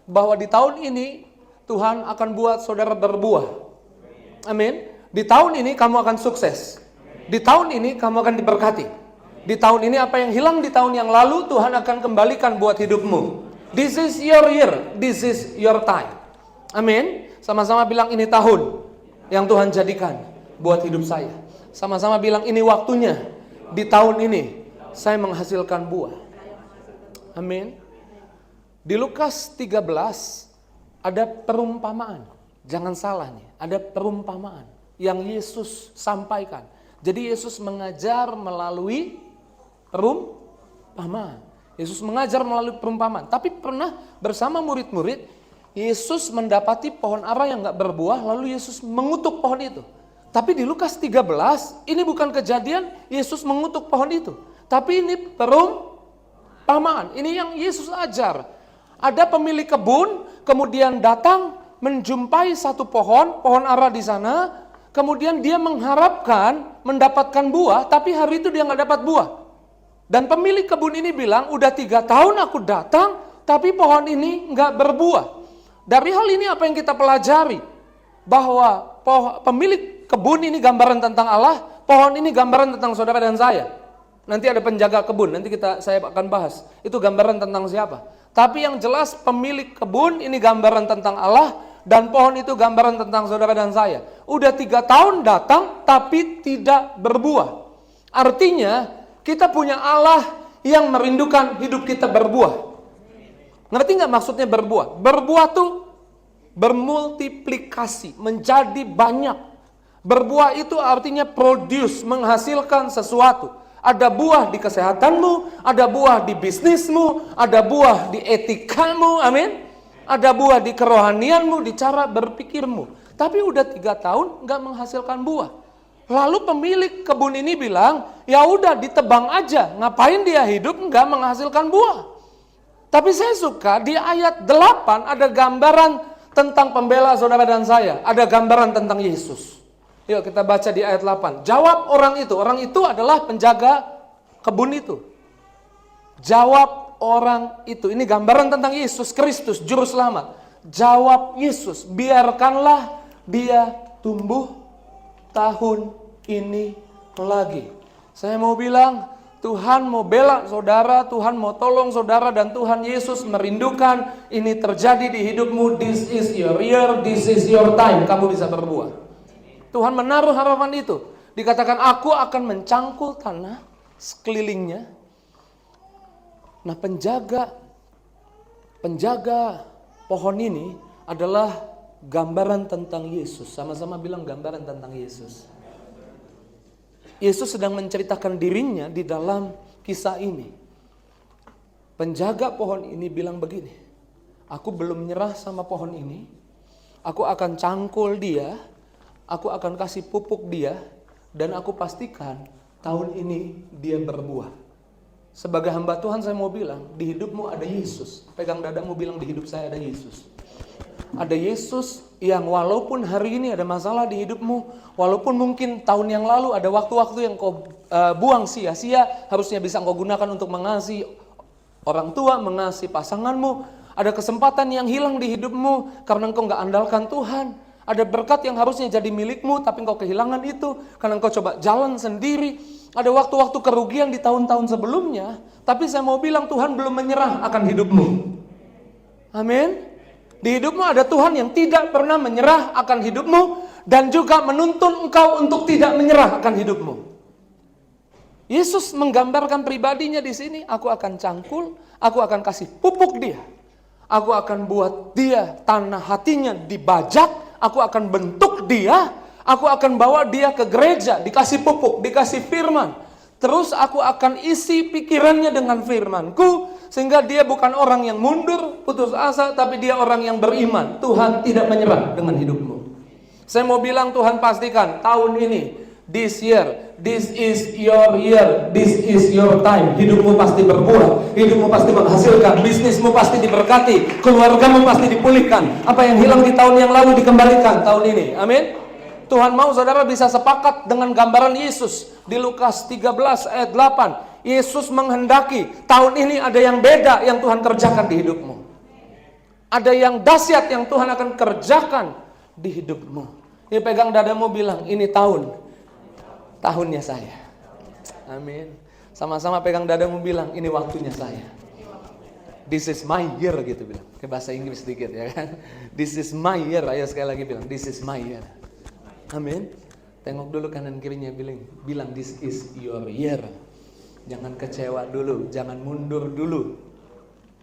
bahwa di tahun ini Tuhan akan buat saudara berbuah. Amin. Di tahun ini kamu akan sukses. Di tahun ini kamu akan diberkati. Di tahun ini apa yang hilang di tahun yang lalu Tuhan akan kembalikan buat hidupmu. This is your year. This is your time. Amin. Sama-sama bilang ini tahun yang Tuhan jadikan buat hidup saya. Sama-sama bilang ini waktunya. Di tahun ini saya menghasilkan buah. Amin. Di Lukas 13 ada perumpamaan. Jangan salah nih, ada perumpamaan yang Yesus sampaikan. Jadi Yesus mengajar melalui perumpamaan. Yesus mengajar melalui perumpamaan. Tapi pernah bersama murid-murid, Yesus mendapati pohon ara yang gak berbuah, lalu Yesus mengutuk pohon itu. Tapi di Lukas 13, ini bukan kejadian Yesus mengutuk pohon itu. Tapi ini perumpamaan. Ini yang Yesus ajar. Ada pemilik kebun, kemudian datang menjumpai satu pohon ara di sana. Kemudian dia mengharapkan mendapatkan buah, tapi hari itu dia nggak dapat buah. Dan pemilik kebun ini bilang, udah 3 tahun aku datang, tapi pohon ini nggak berbuah. Dari hal ini apa yang kita pelajari? Bahwa pemilik kebun ini gambaran tentang Allah, pohon ini gambaran tentang saudara dan saya. Nanti ada penjaga kebun, nanti saya akan bahas. Itu gambaran tentang siapa? Tapi yang jelas pemilik kebun ini gambaran tentang Allah, dan pohon itu gambaran tentang saudara dan saya. Udah 3 tahun datang, tapi tidak berbuah. Artinya, kita punya Allah yang merindukan hidup kita berbuah. Ngerti nggak maksudnya berbuah? Berbuah tuh bermultiplikasi, menjadi banyak. Berbuah itu artinya produce, menghasilkan sesuatu. Ada buah di kesehatanmu, ada buah di bisnismu, ada buah di etikamu, amin. Ada buah di kerohanianmu, di cara berpikirmu. Tapi udah 3 tahun nggak menghasilkan buah. Lalu pemilik kebun ini bilang, ya udah ditebang aja, ngapain dia hidup nggak menghasilkan buah. Tapi saya suka di ayat 8 ada gambaran tentang pembela saudara dan saya. Ada gambaran tentang Yesus. Yuk kita baca di ayat 8. Jawab orang itu adalah penjaga kebun itu. Jawab orang itu, ini gambaran tentang Yesus Kristus, Juru Selamat. Jawab Yesus, biarkanlah dia tumbuh tahun ini lagi. Saya mau bilang, Tuhan mau bela saudara, Tuhan mau tolong saudara, dan Tuhan Yesus merindukan ini terjadi di hidupmu. This is your year, this is your time, kamu bisa berbuah. Tuhan menaruh harapan itu. Dikatakan aku akan mencangkul tanah sekelilingnya. Nah penjaga pohon ini adalah gambaran tentang Yesus. Sama-sama bilang gambaran tentang Yesus. Yesus sedang menceritakan dirinya di dalam kisah ini. Penjaga pohon ini bilang begini, aku belum nyerah sama pohon ini. Aku akan cangkul dia, aku akan kasih pupuk dia, dan aku pastikan tahun ini dia berbuah. Sebagai hamba Tuhan saya mau bilang, di hidupmu ada Yesus. Pegang dadamu bilang, di hidup saya ada Yesus. Ada Yesus yang walaupun hari ini ada masalah di hidupmu, walaupun mungkin tahun yang lalu ada waktu-waktu yang kau buang sia-sia, harusnya bisa kau gunakan untuk mengasihi orang tua, mengasihi pasanganmu. Ada kesempatan yang hilang di hidupmu karena engkau gak andalkan Tuhan. Ada berkat yang harusnya jadi milikmu, tapi engkau kehilangan itu karena engkau coba jalan sendiri. Ada waktu-waktu kerugian di tahun-tahun sebelumnya, tapi saya mau bilang Tuhan belum menyerah akan hidupmu. Amin. Di hidupmu ada Tuhan yang tidak pernah menyerah akan hidupmu, dan juga menuntun engkau untuk tidak menyerah akan hidupmu. Yesus menggambarkan pribadinya di sini, aku akan cangkul, aku akan kasih pupuk dia. Aku akan buat dia tanah hatinya dibajak, aku akan bentuk dia, aku akan bawa dia ke gereja, dikasih pupuk, dikasih firman. Terus aku akan isi pikirannya dengan firmanku, sehingga dia bukan orang yang mundur, putus asa, tapi dia orang yang beriman. Tuhan tidak menyerah dengan hidupmu. Saya mau bilang Tuhan pastikan tahun ini, this year, this is your year, this is your time. Hidupmu pasti berbuah, hidupmu pasti menghasilkan, bisnismu pasti diberkati, keluargamu pasti dipulihkan. Apa yang hilang di tahun yang lalu dikembalikan tahun ini. Amin. Tuhan mau saudara bisa sepakat dengan gambaran Yesus di Lukas 13 ayat 8. Yesus menghendaki tahun ini ada yang beda yang Tuhan kerjakan di hidupmu. Ada yang dahsyat yang Tuhan akan kerjakan di hidupmu. Ya, pegang dadamu bilang, ini tahunnya saya. Amin. Sama-sama pegang dadamu bilang, ini waktunya saya. This is my year gitu bilang. Ke bahasa Inggris sedikit ya kan. This is my year. Ayo sekali lagi bilang, this is my year. Amin. Tengok dulu kanan kirinya, bilang this is your year. Jangan kecewa dulu, jangan mundur dulu.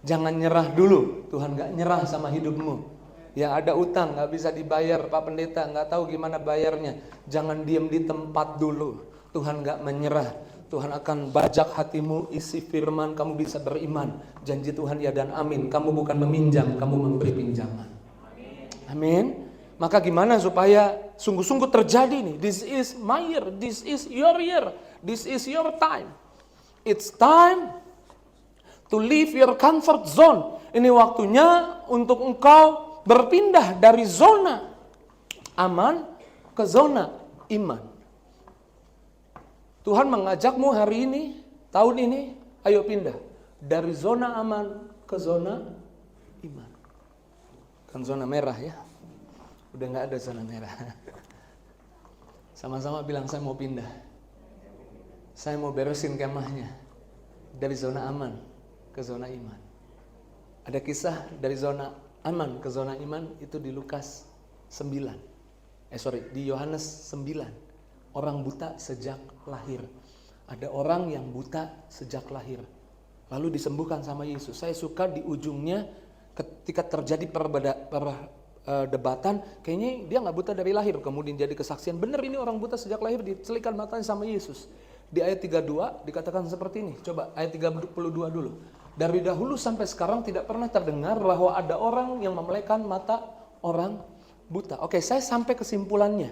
Jangan nyerah dulu. Tuhan gak nyerah sama hidupmu. Ya ada utang gak bisa dibayar, Pak Pendeta gak tahu gimana bayarnya. Jangan diem di tempat dulu. Tuhan gak menyerah. Tuhan akan bajak hatimu, isi firman, kamu bisa beriman. Janji Tuhan ya dan amin. Kamu bukan meminjam, kamu memberi pinjaman. Amin. Maka gimana supaya sungguh-sungguh terjadi nih? This is my year, this is your year, this is your time. It's time to leave your comfort zone. Ini waktunya untuk engkau berpindah dari zona aman ke zona iman. Tuhan mengajakmu hari ini, tahun ini, ayo pindah dari zona aman ke zona iman. Kan zona merah ya. Udah gak ada zona merah. Sama-sama bilang, saya mau pindah. Saya mau beresin kemahnya dari zona aman ke zona iman. Ada kisah dari zona aman ke zona iman itu di Lukas 9. Di Yohanes 9. Orang buta sejak lahir. Ada orang yang buta sejak lahir. Lalu disembuhkan sama Yesus. Saya suka di ujungnya ketika terjadi debatan, kayaknya dia nggak buta dari lahir, kemudian jadi kesaksian, bener ini orang buta sejak lahir, dicelikan matanya sama Yesus. Di ayat 32 dikatakan seperti ini, coba ayat 32 dulu. Dari dahulu sampai sekarang tidak pernah terdengar bahwa ada orang yang memelekan mata orang buta. Oke, saya sampai kesimpulannya,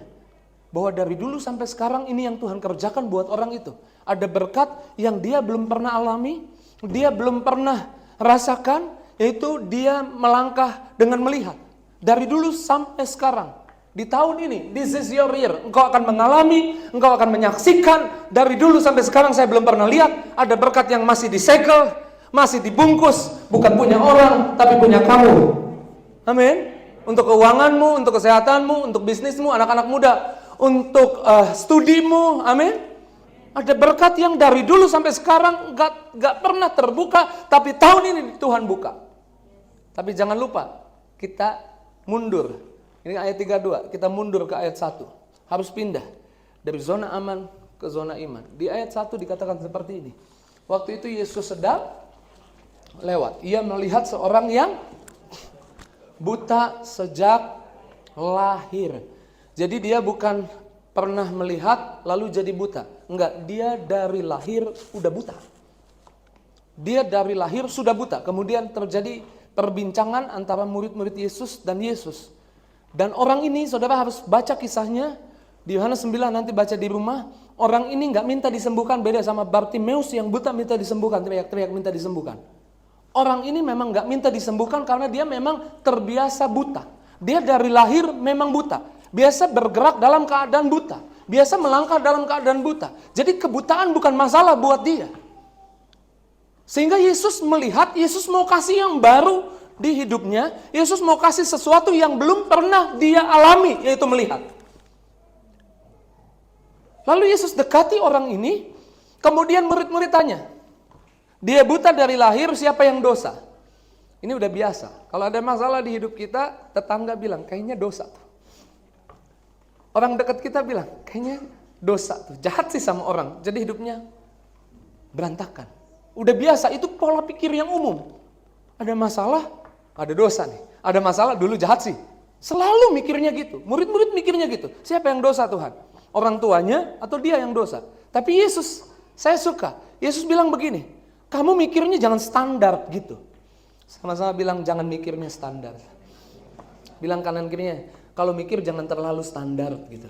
bahwa dari dulu sampai sekarang ini yang Tuhan kerjakan buat orang itu. Ada berkat yang dia belum pernah alami, dia belum pernah rasakan, yaitu dia melangkah dengan melihat. Dari dulu sampai sekarang, di tahun ini, this is your year. Engkau akan mengalami, engkau akan menyaksikan. Dari dulu sampai sekarang saya belum pernah lihat ada berkat yang masih disegel, masih dibungkus, bukan punya orang, tapi punya kamu. Amin. Untuk keuanganmu, untuk kesehatanmu, untuk bisnismu, anak-anak muda, untuk studimu. Amin. Ada berkat yang dari dulu sampai sekarang gak pernah terbuka, tapi tahun ini Tuhan buka. Tapi jangan lupa, kita mundur. Ini ayat 32, kita mundur ke ayat 1. Harus pindah dari zona aman ke zona iman. Di ayat 1 dikatakan seperti ini. Waktu itu Yesus sedang lewat. Ia melihat seorang yang buta sejak lahir. Jadi dia bukan pernah melihat lalu jadi buta. Enggak, dia dari lahir udah buta. Dia dari lahir sudah buta. Kemudian terjadi perbincangan antara murid-murid Yesus dan Yesus. Dan orang ini, saudara harus baca kisahnya di Yohanes 9, nanti baca di rumah. Orang ini gak minta disembuhkan, beda sama Bartimeus yang buta minta disembuhkan, teriak-teriak minta disembuhkan. Orang ini memang gak minta disembuhkan karena dia memang terbiasa buta. Dia dari lahir memang buta. Biasa bergerak dalam keadaan buta. Biasa melangkah dalam keadaan buta. Jadi kebutaan bukan masalah buat dia. Sehingga Yesus melihat, Yesus mau kasih yang baru di hidupnya. Yesus mau kasih sesuatu yang belum pernah dia alami, yaitu melihat. Lalu Yesus dekati orang ini, kemudian murid-murid tanya, dia buta dari lahir, siapa yang dosa? Ini udah biasa. Kalau ada masalah di hidup kita, tetangga bilang, kayaknya dosa tuh. Orang dekat kita bilang, kayaknya dosa tuh. Jahat sih sama orang, jadi hidupnya berantakan. Udah biasa, itu pola pikir yang umum. Ada masalah, ada dosa nih. Ada masalah, dulu jahat sih. Selalu mikirnya gitu. Murid-murid mikirnya gitu. Siapa yang dosa Tuhan? Orang tuanya atau dia yang dosa? Tapi Yesus, saya suka. Yesus bilang begini, kamu mikirnya jangan standar gitu. Sama-sama bilang jangan mikirnya standar. Bilang kanan kirinya, kalau mikir jangan terlalu standar gitu.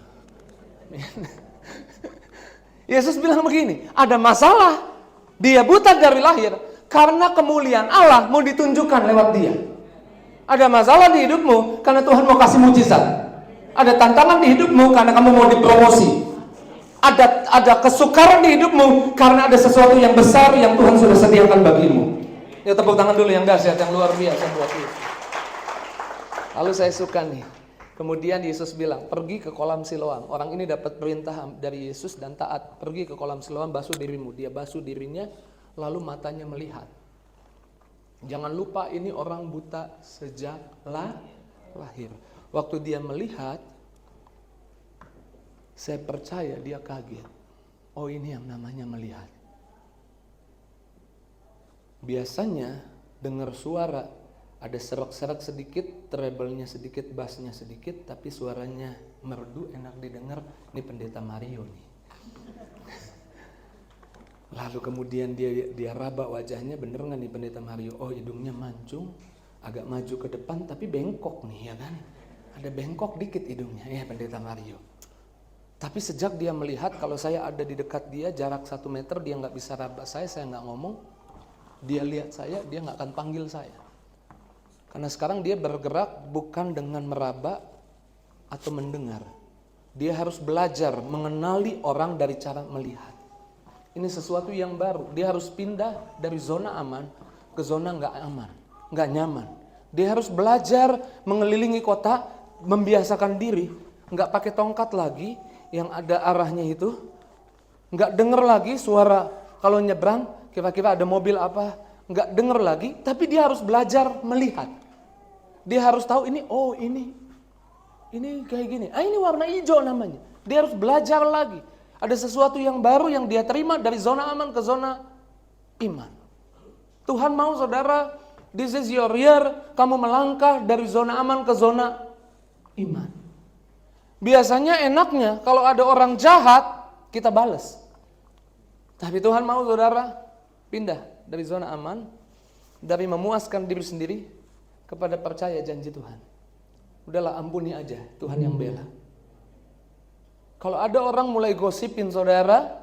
Yesus bilang begini, ada masalah. Dia buta dari lahir karena kemuliaan Allah mau ditunjukkan lewat dia. Ada masalah di hidupmu karena Tuhan mau kasih mujizat. Ada tantangan di hidupmu karena kamu mau dipromosi. Ada kesukaran di hidupmu karena ada sesuatu yang besar yang Tuhan sudah sediakan bagimu. Ya tepuk tangan dulu yang dahsyat, yang luar biasa buat Yesus. Lalu saya suka nih. Kemudian Yesus bilang, pergi ke kolam Siloam. Orang ini dapat perintah dari Yesus dan taat. Pergi ke kolam Siloam, basuh dirimu. Dia basuh dirinya, lalu matanya melihat. Jangan lupa ini orang buta sejak lahir. Waktu dia melihat, saya percaya dia kaget. Oh, ini yang namanya melihat. Biasanya dengar suara, ada serak-serak sedikit, treble-nya sedikit, bass-nya sedikit, tapi suaranya merdu, enak didengar. Ini pendeta Mario nih. Lalu kemudian dia raba wajahnya, bener nggak nih pendeta Mario? Oh, hidungnya mancung, agak maju ke depan, tapi bengkok nih, ya kan? Ada bengkok dikit hidungnya, ya pendeta Mario. Tapi sejak dia melihat kalau saya ada di dekat dia, jarak 1 meter, dia nggak bisa raba saya nggak ngomong. Dia lihat saya, dia nggak akan panggil saya. Karena sekarang dia bergerak bukan dengan meraba atau mendengar. Dia harus belajar mengenali orang dari cara melihat. Ini sesuatu yang baru. Dia harus pindah dari zona aman ke zona nggak aman, nggak nyaman. Dia harus belajar mengelilingi kota, membiasakan diri, nggak pakai tongkat lagi yang ada arahnya itu, nggak denger lagi suara kalau nyebrang, kira-kira ada mobil apa, nggak denger lagi, tapi dia harus belajar melihat. Dia harus tahu ini, oh ini kayak gini, ini warna hijau namanya. Dia harus belajar lagi. Ada sesuatu yang baru yang dia terima dari zona aman ke zona iman. Tuhan mau saudara, this is your year, kamu melangkah dari zona aman ke zona iman. Biasanya enaknya kalau ada orang jahat, kita balas. Tapi Tuhan mau saudara pindah dari zona aman, dari memuaskan diri sendiri kepada percaya janji Tuhan. Udahlah, ampuni aja, Tuhan yang bela. Kalau ada orang mulai gosipin saudara,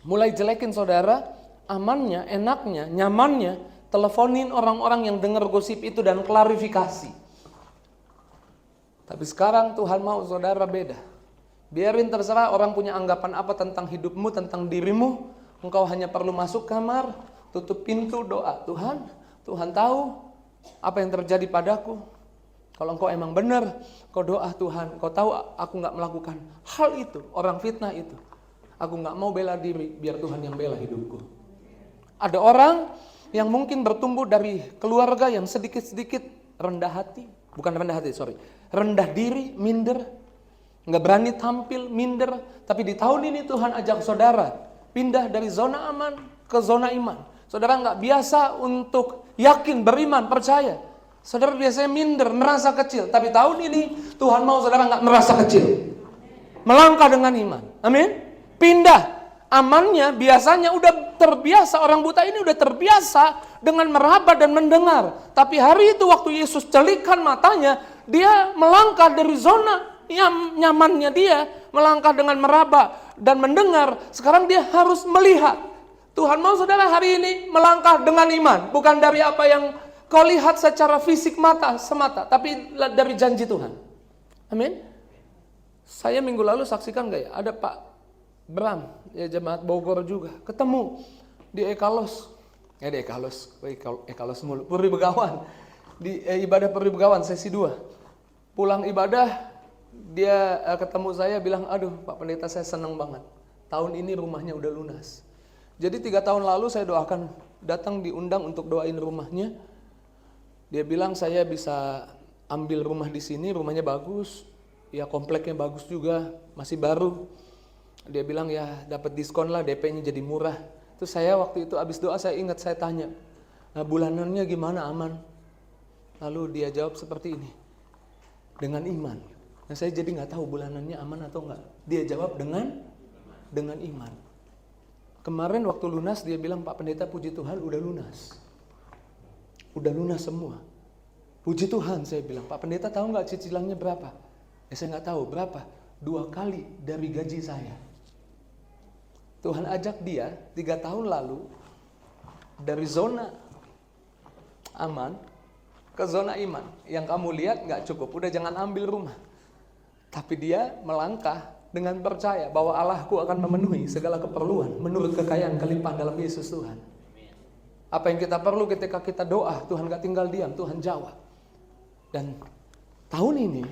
mulai jelekin saudara, amannya, enaknya, nyamannya, teleponin orang-orang yang dengar gosip itu dan klarifikasi. Tapi sekarang Tuhan mau saudara beda. Biarin terserah orang punya anggapan apa tentang hidupmu, tentang dirimu. Engkau hanya perlu masuk kamar, tutup pintu, doa. Tuhan tahu apa yang terjadi padaku. Kalau engkau emang benar, kau doa Tuhan, kau tahu aku gak melakukan hal itu, orang fitnah itu. Aku gak mau bela diri, biar Tuhan yang bela hidupku. Ada orang yang mungkin bertumbuh dari keluarga yang sedikit-sedikit rendah hati. Bukan rendah hati, rendah diri, minder. Gak berani tampil, minder. Tapi di tahun ini Tuhan ajak saudara pindah dari zona aman ke zona iman. Saudara gak biasa untuk yakin, beriman, percaya. Saudara biasanya minder, merasa kecil. Tapi tahun ini Tuhan mau saudara gak merasa kecil. Melangkah dengan iman. Amin. Pindah. Amannya biasanya udah terbiasa. Orang buta ini udah terbiasa dengan meraba dan mendengar. Tapi hari itu waktu Yesus celikkan matanya, dia melangkah dari zona nyamannya dia. Melangkah dengan meraba dan mendengar. Sekarang dia harus melihat. Tuhan mau saudara hari ini melangkah dengan iman. Bukan dari apa yang kau lihat secara fisik mata semata, tapi dari janji Tuhan. Amin. Saya minggu lalu saksikan gak ya, ada Pak Bram, ya jemaat Bogor juga, ketemu di Ekalos mulu, Puri Begawan, di ibadah Puri Begawan sesi 2. Pulang ibadah, dia ketemu saya bilang, aduh Pak Pendeta saya senang banget, tahun ini rumahnya udah lunas. Jadi 3 tahun lalu saya doakan, datang diundang untuk doain rumahnya. Dia bilang saya bisa ambil rumah di sini, rumahnya bagus, ya kompleknya bagus juga, masih baru. Dia bilang ya dapat diskon lah, DP-nya jadi murah. Terus saya waktu itu habis doa saya ingat, saya tanya, nah bulanannya gimana, aman? Lalu dia jawab seperti ini, dengan iman. Nah saya jadi nggak tahu bulanannya aman atau enggak. Dia jawab dengan iman. Kemarin waktu lunas dia bilang, Pak Pendeta puji Tuhan udah lunas. Udah lunas semua. Puji Tuhan, saya bilang. Pak Pendeta tahu nggak cicilannya berapa? Ya saya nggak tahu berapa. 2 kali dari gaji saya. Tuhan ajak dia 3 tahun lalu dari zona aman ke zona iman. Yang kamu lihat nggak cukup. Udah jangan ambil rumah. Tapi dia melangkah dengan percaya bahwa Allahku akan memenuhi segala keperluan menurut kekayaan kelimpahan dalam Yesus Tuhan. Apa yang kita perlu ketika kita doa, Tuhan gak tinggal diam, Tuhan jawab. Dan tahun ini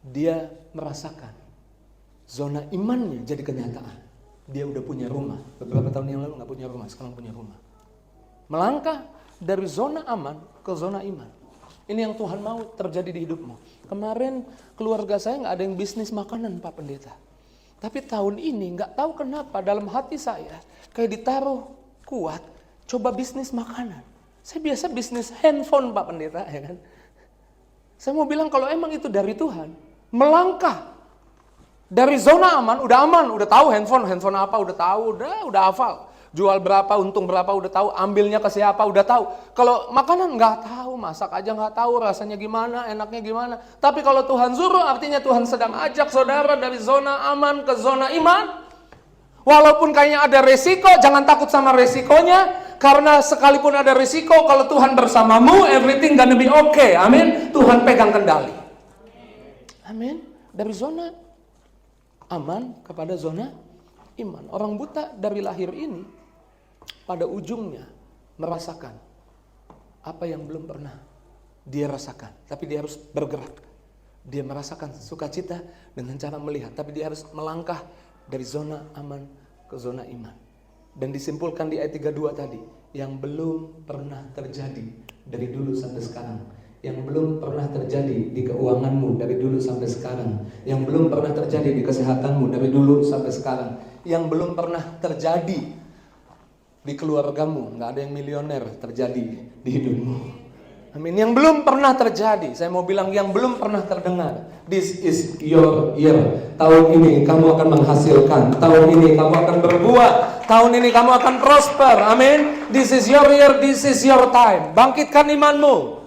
dia merasakan zona imannya jadi kenyataan. Dia udah punya rumah. Beberapa tahun yang lalu gak punya rumah, sekarang punya rumah. Melangkah dari zona aman ke zona iman. Ini yang Tuhan mau terjadi di hidupmu. Kemarin keluarga saya gak ada yang bisnis makanan, Pak Pendeta. Tapi tahun ini gak tahu kenapa dalam hati saya kayak ditaruh kuat, coba bisnis makanan. Saya biasa bisnis handphone, Pak Pendeta, ya kan. Saya mau bilang kalau emang itu dari Tuhan, melangkah dari zona aman, udah tahu handphone apa, udah tahu, udah hafal. Jual berapa, untung berapa, udah tahu. Ambilnya ke siapa, udah tahu. Kalau makanan nggak tahu, masak aja nggak tahu, rasanya gimana, enaknya gimana. Tapi kalau Tuhan suruh, artinya Tuhan sedang ajak saudara dari zona aman ke zona iman. Walaupun kayaknya ada resiko, jangan takut sama resikonya. Karena sekalipun ada resiko, kalau Tuhan bersamamu, everything gonna be okay. Amin. Tuhan pegang kendali. Amin. Dari zona aman kepada zona iman. Orang buta dari lahir ini pada ujungnya merasakan apa yang belum pernah dia rasakan. Tapi dia harus bergerak. Dia merasakan sukacita dengan cara melihat. Tapi dia harus melangkah dari zona aman ke zona iman. Dan disimpulkan di ayat 32 tadi, yang belum pernah terjadi dari dulu sampai sekarang. Yang belum pernah terjadi di keuanganmu dari dulu sampai sekarang. Yang belum pernah terjadi di kesehatanmu dari dulu sampai sekarang. Yang belum pernah terjadi di keluargamu, nggak ada yang milioner terjadi di hidupmu. Amin. Yang belum pernah terjadi, saya mau bilang yang belum pernah terdengar. This is your year. Tahun ini kamu akan menghasilkan. Tahun ini kamu akan berbuah. Tahun ini kamu akan prosper. Amin. This is your year, this is your time. Bangkitkan imanmu.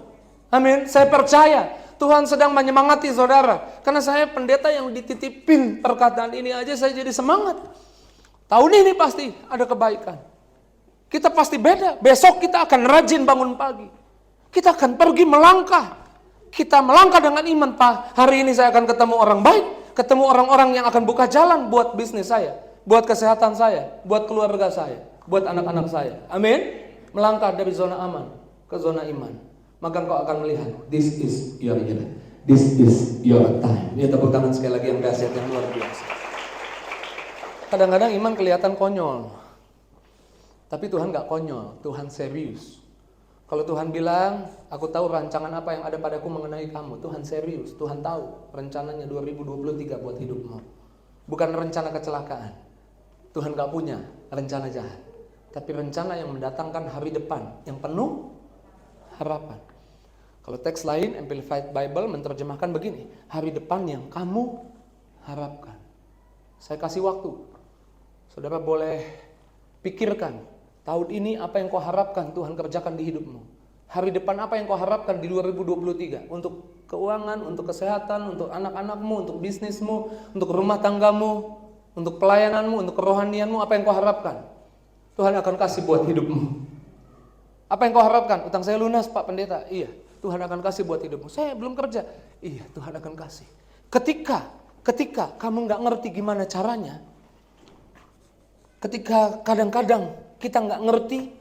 Amin. Saya percaya Tuhan sedang menyemangati saudara. Karena saya pendeta yang dititipin perkataan ini aja saya jadi semangat. Tahun ini pasti ada kebaikan. Kita pasti beda. Besok kita akan rajin bangun pagi. Kita akan pergi melangkah. Kita melangkah dengan iman, Pak. Hari ini saya akan ketemu orang baik. Ketemu orang-orang yang akan buka jalan buat bisnis saya. Buat kesehatan saya. Buat keluarga saya. Buat anak-anak saya. Amin. Melangkah dari zona aman ke zona iman. Maka engkau akan melihat, this is your year. This is your time. Ini tepuk tangan sekali lagi yang dahsyat, yang luar biasa. Kadang-kadang iman kelihatan konyol. Tapi Tuhan gak konyol. Tuhan serius. Kalau Tuhan bilang, aku tahu rancangan apa yang ada padaku mengenai kamu. Tuhan serius, Tuhan tahu rencananya 2023 buat hidupmu. Bukan rencana kecelakaan. Tuhan gak punya rencana jahat. Tapi rencana yang mendatangkan hari depan yang penuh harapan. Kalau teks lain, Amplified Bible menerjemahkan begini. Hari depan yang kamu harapkan. Saya kasih waktu. Saudara boleh pikirkan. Tahun ini apa yang kau harapkan Tuhan kerjakan di hidupmu. Hari depan apa yang kau harapkan di 2023. Untuk keuangan, untuk kesehatan, untuk anak-anakmu, untuk bisnismu, untuk rumah tanggamu, untuk pelayananmu, untuk kerohanianmu. Apa yang kau harapkan Tuhan akan kasih buat hidupmu. Apa yang kau harapkan? Utang saya lunas, Pak Pendeta. Iya, Tuhan akan kasih buat hidupmu. Saya belum kerja. Iya, Tuhan akan kasih. Ketika kamu gak ngerti gimana caranya, ketika kadang-kadang kita nggak ngerti,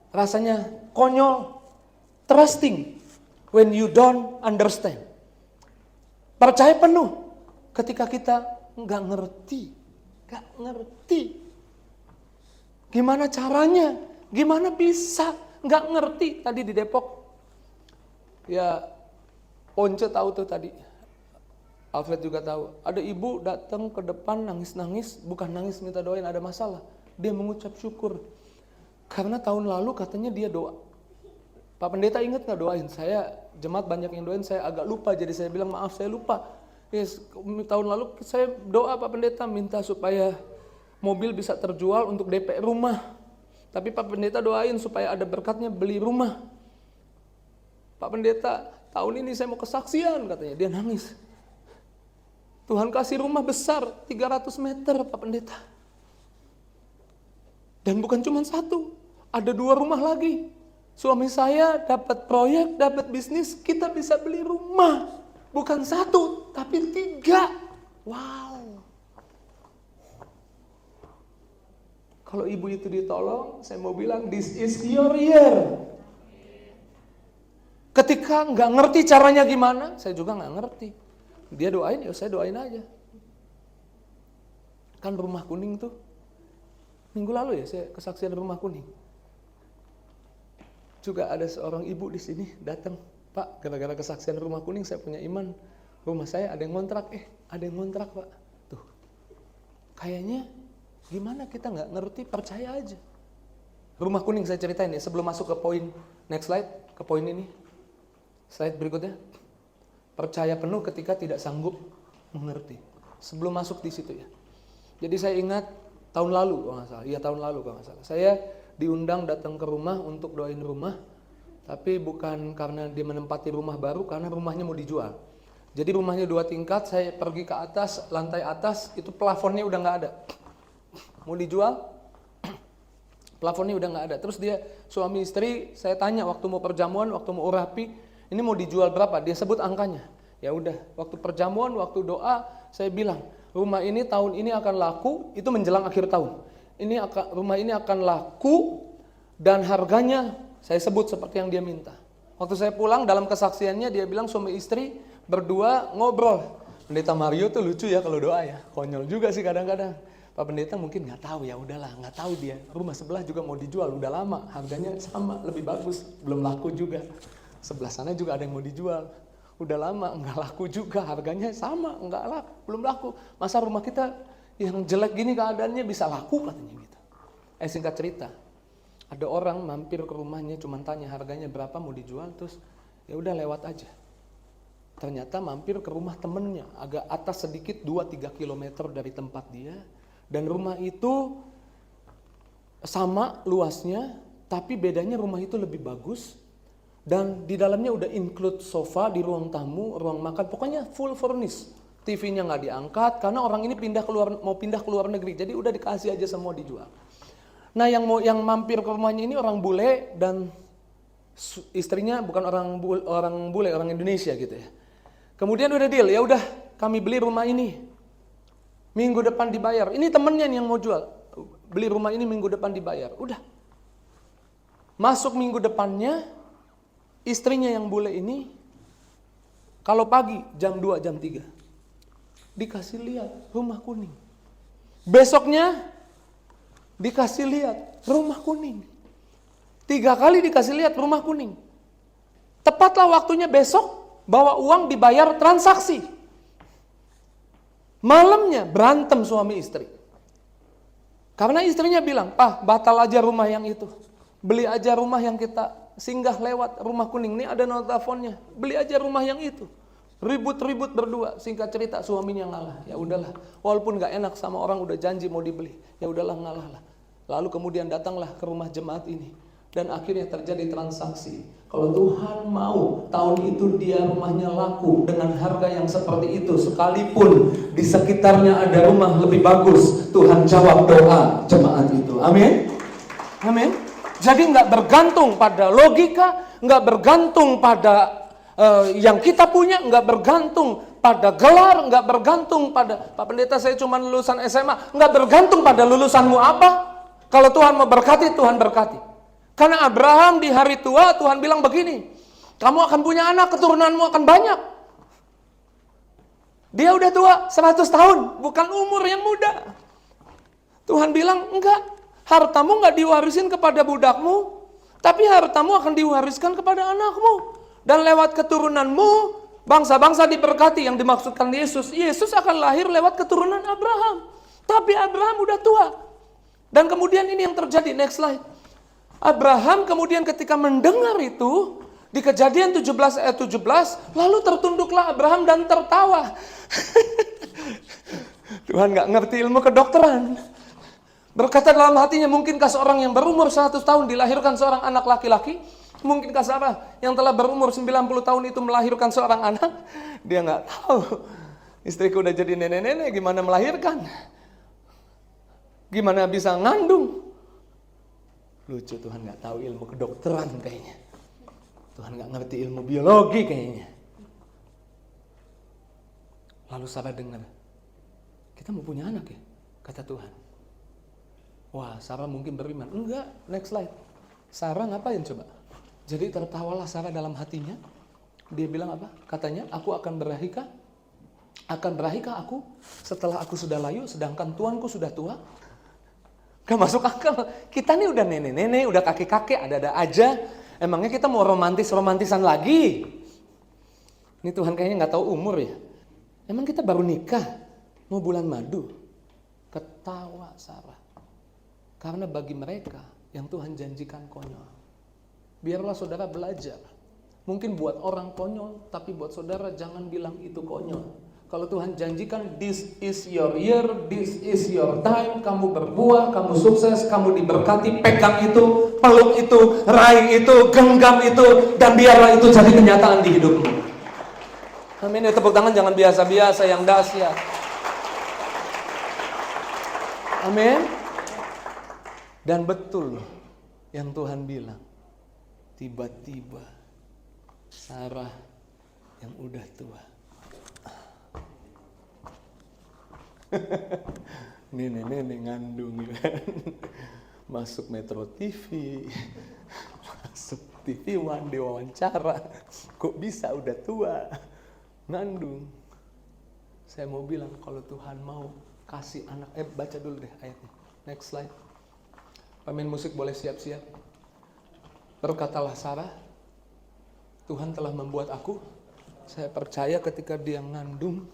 rasanya konyol, trusting when you don't understand. Percaya penuh ketika kita nggak ngerti. Gimana caranya? Gimana bisa? Nggak ngerti. Tadi di Depok, ya Once tahu tuh tadi. Alfred juga tahu. Ada ibu datang ke depan nangis-nangis, bukan nangis minta doain ada masalah. Dia mengucap syukur. Karena tahun lalu katanya dia doa. Pak Pendeta ingat gak doain? Saya, jemaat banyak yang doain, saya agak lupa. Jadi saya bilang maaf, saya lupa. Yes, tahun lalu saya doa Pak Pendeta minta supaya mobil bisa terjual untuk DP rumah. Tapi Pak Pendeta doain supaya ada berkatnya beli rumah. Pak Pendeta, tahun ini saya mau kesaksian katanya. Dia nangis. Tuhan kasih rumah besar, 300 meter Pak Pendeta. Dan bukan cuma satu, ada 2 rumah lagi. Suami saya dapat proyek, dapat bisnis, kita bisa beli rumah. Bukan 1, tapi 3. Wow. Kalau ibu itu ditolong, saya mau bilang, this is your year. Ketika nggak ngerti caranya gimana, saya juga nggak ngerti. Dia doain, ya saya doain aja. Kan Rumah Kuning tuh, minggu lalu ya saya kesaksian Rumah Kuning. Juga ada seorang ibu di sini datang, Pak, gara-gara kesaksian Rumah Kuning saya punya iman. Rumah saya ada yang ngontrak, ada yang ngontrak Pak. Tuh, kayaknya gimana kita nggak ngerti, percaya aja. Rumah Kuning saya ceritain ya, sebelum masuk ke poin, next slide, ke poin ini. Slide berikutnya. Percaya penuh ketika tidak sanggup mengerti. Sebelum masuk di situ ya. Jadi saya ingat tahun lalu kalau nggak salah. Iya tahun lalu kalau nggak salah. Saya diundang datang ke rumah untuk doain rumah. Tapi bukan karena dia menempati rumah baru, karena rumahnya mau dijual. Jadi rumahnya 2 tingkat, saya pergi ke atas, lantai atas, itu plafonnya udah nggak ada. Mau dijual, plafonnya udah nggak ada. Terus dia suami istri, saya tanya waktu mau perjamuan, waktu mau urapi, ini mau dijual berapa? Dia sebut angkanya. Ya udah, waktu perjamuan, waktu doa, saya bilang, rumah ini tahun ini akan laku, itu menjelang akhir tahun. Rumah ini akan laku dan harganya saya sebut seperti yang dia minta. Waktu saya pulang dalam kesaksiannya dia bilang suami istri berdua ngobrol. Pendeta Mario tuh lucu ya kalau doa ya, konyol juga sih kadang-kadang. Pak Pendeta mungkin nggak tahu ya, udahlah nggak tahu dia. Rumah sebelah juga mau dijual, udah lama, harganya sama, lebih bagus, belum laku juga. Sebelah sana juga ada yang mau dijual, udah lama nggak laku juga, harganya sama, nggak laku, belum laku. Masa rumah kita yang jelek gini keadaannya bisa laku katanya gitu. Singkat cerita, ada orang mampir ke rumahnya, cuma tanya harganya berapa mau dijual, terus ya udah lewat aja. Ternyata mampir ke rumah temennya, agak atas sedikit 2-3 km dari tempat dia. Dan rumah itu sama luasnya, tapi bedanya rumah itu lebih bagus. Dan di dalamnya udah include sofa di ruang tamu, ruang makan, pokoknya full furnished. TV-nya nggak diangkat, karena orang ini mau pindah ke luar negeri, jadi udah dikasih aja semua dijual. Nah yang mampir ke rumahnya ini orang bule dan istrinya bukan orang Indonesia gitu ya. Kemudian udah deal, ya udah kami beli rumah ini. Minggu depan dibayar. Ini temennya nih yang mau jual. Beli rumah ini minggu depan dibayar. Udah. Masuk minggu depannya, istrinya yang bule ini, kalau pagi jam 2, jam 3, dikasih lihat Rumah Kuning. Besoknya, dikasih lihat Rumah Kuning. 3 kali dikasih lihat Rumah Kuning. Tepatlah waktunya besok, bawa uang dibayar transaksi. Malamnya berantem suami istri. Karena istrinya bilang, Pak batal aja rumah yang itu. Beli aja rumah yang kita singgah lewat Rumah Kuning. Ini ada notafonnya. Beli aja rumah yang itu. Ribut-ribut berdua. Singkat cerita suaminya ngalah. Ya udahlah. Walaupun gak enak sama orang udah janji mau dibeli. Ya udahlah ngalah lah. Lalu kemudian datanglah ke rumah jemaat ini. Dan akhirnya terjadi transaksi. Kalau Tuhan mau tahun itu dia rumahnya laku dengan harga yang seperti itu, sekalipun di sekitarnya ada rumah lebih bagus, Tuhan jawab doa jemaat itu. Amin. Amin. Jadi nggak bergantung pada logika, nggak bergantung pada yang kita punya, nggak bergantung pada gelar, nggak bergantung pada Pak Pendeta saya cuma lulusan SMA, nggak bergantung pada lulusanmu apa. Kalau Tuhan mau berkati, Tuhan berkati. Karena Abraham di hari tua Tuhan bilang begini, kamu akan punya anak, keturunanmu akan banyak. Dia udah tua 100 tahun, bukan umur yang muda. Tuhan bilang, enggak, hartamu enggak diwarisin kepada budakmu, tapi hartamu akan diwariskan kepada anakmu. Dan lewat keturunanmu, bangsa-bangsa diberkati. Yang dimaksudkan Yesus, Yesus akan lahir lewat keturunan Abraham. Tapi Abraham udah tua. Dan kemudian ini yang terjadi, next slide. Abraham kemudian ketika mendengar itu, di Kejadian 17 ayat 17, lalu tertunduklah Abraham dan tertawa. Tuhan gak ngerti ilmu kedokteran. Berkata dalam hatinya, mungkinkah seorang yang berumur 100 tahun dilahirkan seorang anak laki-laki? Mungkinkah Sarah yang telah berumur 90 tahun itu melahirkan seorang anak? Dia gak tahu. Istriku udah jadi nenek-nenek, gimana melahirkan? Gimana bisa ngandung? Lucu, Tuhan gak tahu ilmu kedokteran kayaknya. Tuhan gak ngerti ilmu biologi kayaknya. Lalu Sarah dengar, kita mau punya anak ya? Kata Tuhan. Wah, Sarah mungkin beriman. Enggak, next slide. Sarah ngapain coba? Jadi tertawalah Sarah dalam hatinya. Dia bilang apa? Katanya, aku akan berahikah? Akan berahikah aku setelah aku sudah layu, sedangkan tuanku sudah tua? Gak masuk akal. Kita nih udah nenek-nenek, udah kakek-kakek, ada-ada aja. Emangnya kita mau romantisan lagi? Ini Tuhan kayaknya gak tahu umur ya. Emang kita baru nikah, mau bulan madu? Ketawa Sarah. Karena bagi mereka yang Tuhan janjikan konyol. Biarlah saudara belajar. Mungkin buat orang konyol, tapi buat saudara jangan bilang itu konyol. Kalau Tuhan janjikan, this is your year, this is your time, kamu berbuah, kamu sukses, kamu diberkati, pegang itu, peluk itu, raih itu, genggam itu, dan biarlah itu jadi kenyataan di hidupmu. Amin. Ya, tepuk tangan jangan biasa-biasa, yang dahsyat. Amin. Dan betul yang Tuhan bilang. Tiba-tiba Sarah yang udah tua. Nenek-nenek ngandung kan. Masuk Metro TV. Masuk TV One diwawancara. Kok bisa udah tua? Ngandung. Saya mau bilang kalau Tuhan mau kasih anak. Baca dulu deh ayatnya. Next slide. Pemain musik boleh siap-siap. Berkatalah Sarah, Tuhan telah membuat aku. Saya percaya ketika dia ngandung,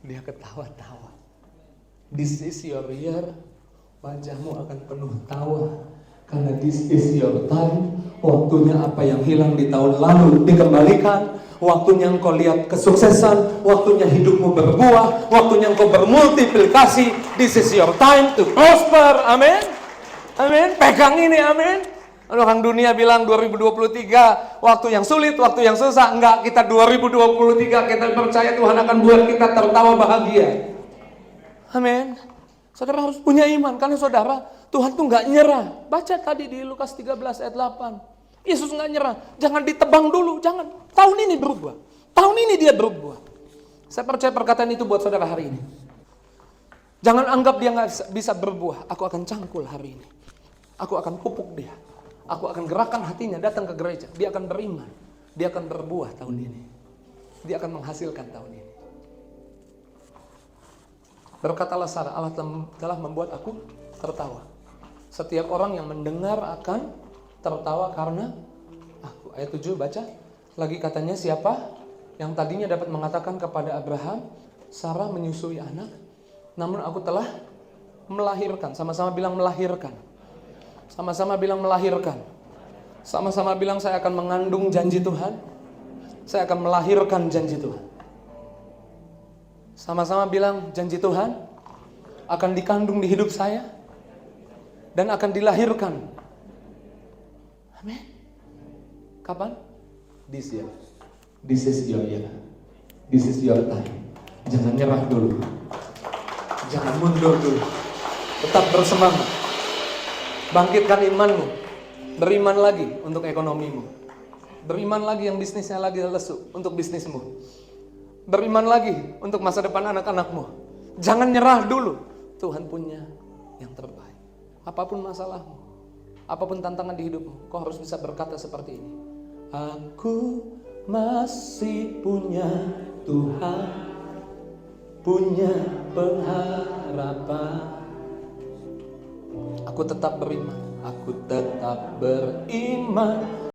dia ketawa-tawa. This is your year, wajahmu akan penuh tawa. Karena this is your time, waktunya apa yang hilang di tahun lalu dikembalikan. Waktunya engkau lihat kesuksesan, waktunya hidupmu berbuah, waktunya engkau bermultiplikasi. This is your time to prosper, amin. Amin, pegang ini, amin. Orang dunia bilang 2023 waktu yang sulit, waktu yang susah. Enggak, kita 2023 kita percaya Tuhan akan buat kita tertawa bahagia. Amin. Saudara harus punya iman, karena saudara, Tuhan tuh enggak nyerah. Baca tadi di Lukas 13 ayat 8. Yesus enggak nyerah. Jangan ditebang dulu, jangan. Tahun ini berubah. Tahun ini dia berubah. Saya percaya perkataan itu buat saudara hari ini. Jangan anggap dia enggak bisa berbuah. Aku akan cangkul hari ini. Aku akan pupuk dia. Aku akan gerakan hatinya datang ke gereja. Dia akan beriman. Dia akan berbuah tahun ini. Dia akan menghasilkan tahun ini. Berkatalah Sarah, Allah telah membuat aku tertawa. Setiap orang yang mendengar akan tertawa karena aku. Ayat 7 baca. Lagi katanya siapa yang tadinya dapat mengatakan kepada Abraham, Sarah menyusui anak. Namun aku telah melahirkan. Sama-sama bilang melahirkan. Sama-sama bilang melahirkan. Sama-sama bilang saya akan mengandung janji Tuhan. Saya akan melahirkan janji Tuhan. Sama-sama bilang janji Tuhan akan dikandung di hidup saya dan akan dilahirkan. Amin. Kapan? This year. This is your year. This is your time. Jangan nyerah dulu. Jangan mundur dulu. Tetap bersemangat. Bangkitkan imanmu. Beriman lagi untuk ekonomimu. Beriman lagi yang bisnisnya lagi lesu untuk bisnismu. Beriman lagi untuk masa depan anak-anakmu. Jangan nyerah dulu. Tuhan punya yang terbaik. Apapun masalahmu, apapun tantangan di hidupmu, kau harus bisa berkata seperti ini. Aku masih punya Tuhan, punya pengharapan. Aku tetap beriman, aku tetap beriman